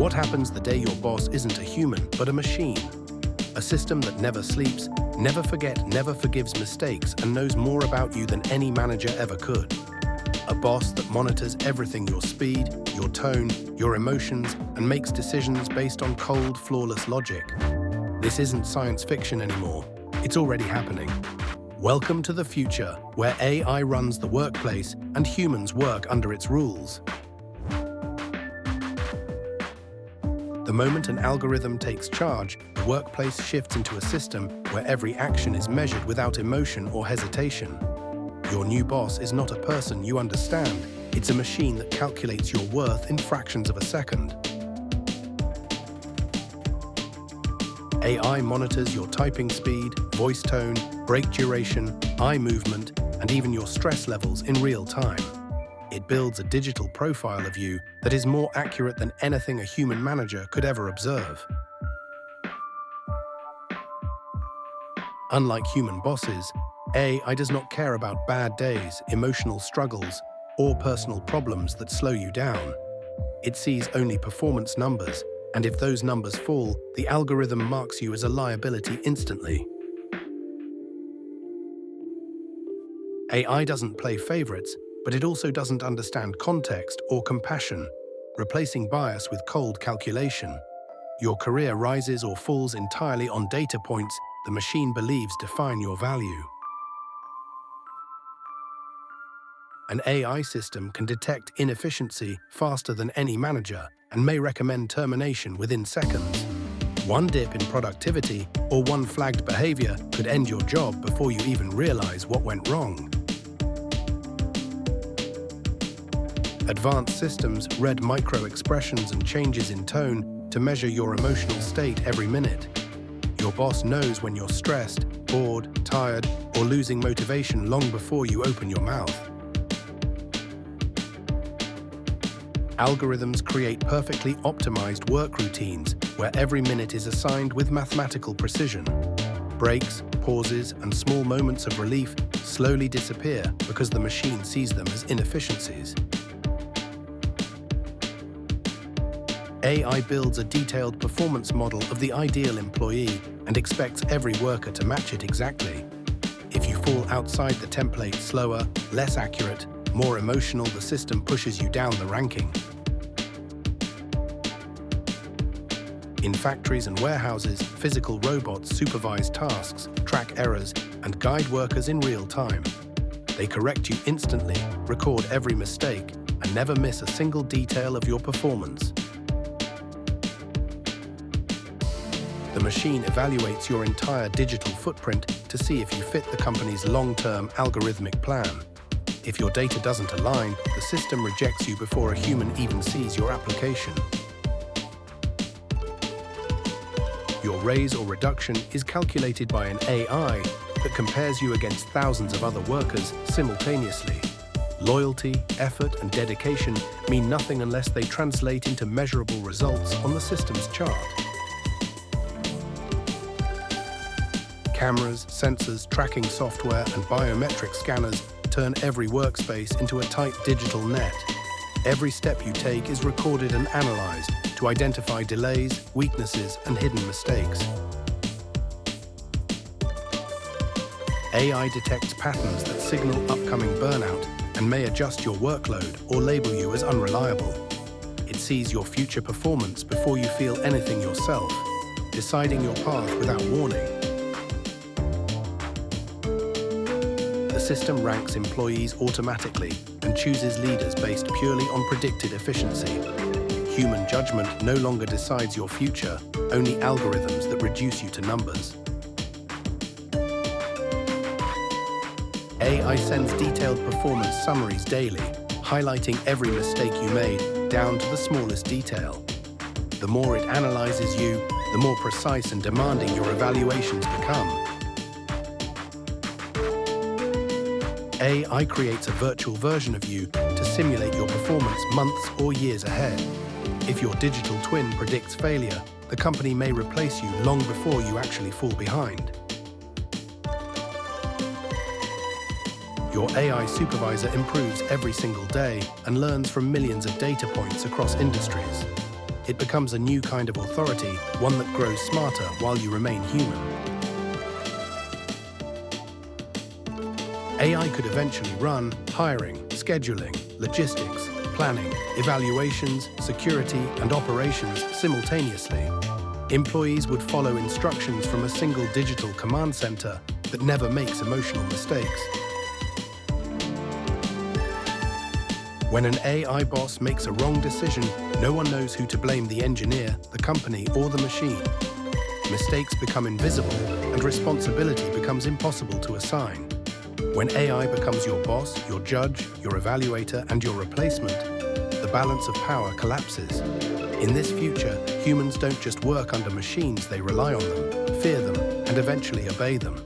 What happens the day your boss isn't a human, but a machine? A system that never sleeps, never forgets, never forgives mistakes, and knows more about you than any manager ever could. A boss that monitors everything: your speed, your tone, your emotions, and makes decisions based on cold, flawless logic. This isn't science fiction anymore. It's already happening. Welcome to the future, where AI runs the workplace and humans work under its rules. The moment an algorithm takes charge, the workplace shifts into a system where every action is measured without emotion or hesitation. Your new boss is not a person you understand. It's a machine that calculates your worth in fractions of a second. AI monitors your typing speed, voice tone, break duration, eye movement, and even your stress levels in real time. It builds a digital profile of you that is more accurate than anything a human manager could ever observe. Unlike human bosses, AI does not care about bad days, emotional struggles, or personal problems that slow you down. It sees only performance numbers, and if those numbers fall, the algorithm marks you as a liability instantly. AI doesn't play favorites, but it also doesn't understand context or compassion, replacing bias with cold calculation. Your career rises or falls entirely on data points the machine believes define your value. An AI system can detect inefficiency faster than any manager and may recommend termination within seconds. One dip in productivity or one flagged behavior could end your job before you even realize what went wrong. Advanced systems read micro-expressions and changes in tone to measure your emotional state every minute. Your boss knows when you're stressed, bored, tired, or losing motivation long before you open your mouth. Algorithms create perfectly optimized work routines where every minute is assigned with mathematical precision. Breaks, pauses, and small moments of relief slowly disappear because the machine sees them as inefficiencies. AI builds a detailed performance model of the ideal employee and expects every worker to match it exactly. If you fall outside the template, slower, less accurate, more emotional, the system pushes you down the ranking. In factories and warehouses, physical robots supervise tasks, track errors, and guide workers in real time. They correct you instantly, record every mistake, and never miss a single detail of your performance. The machine evaluates your entire digital footprint to see if you fit the company's long-term algorithmic plan. If your data doesn't align, the system rejects you before a human even sees your application. Your raise or reduction is calculated by an AI that compares you against thousands of other workers simultaneously. Loyalty, effort, and dedication mean nothing unless they translate into measurable results on the system's chart. Cameras, sensors, tracking software, and biometric scanners turn every workspace into a tight digital net. Every step you take is recorded and analyzed to identify delays, weaknesses, and hidden mistakes. AI detects patterns that signal upcoming burnout and may adjust your workload or label you as unreliable. It sees your future performance before you feel anything yourself, deciding your path without warning. The system ranks employees automatically and chooses leaders based purely on predicted efficiency. Human judgment no longer decides your future, only algorithms that reduce you to numbers. AI sends detailed performance summaries daily, highlighting every mistake you made down to the smallest detail. The more it analyzes you, the more precise and demanding your evaluations become. AI creates a virtual version of you to simulate your performance months or years ahead. If your digital twin predicts failure, the company may replace you long before you actually fall behind. Your AI supervisor improves every single day and learns from millions of data points across industries. It becomes a new kind of authority, one that grows smarter while you remain human. AI could eventually run hiring, scheduling, logistics, planning, evaluations, security, and operations simultaneously. Employees would follow instructions from a single digital command center that never makes emotional mistakes. When an AI boss makes a wrong decision, no one knows who to blame: the engineer, the company, or the machine. Mistakes become invisible, and responsibility becomes impossible to assign. When AI becomes your boss, your judge, your evaluator, and your replacement, the balance of power collapses. In this future, humans don't just work under machines, they rely on them, fear them, and eventually obey them.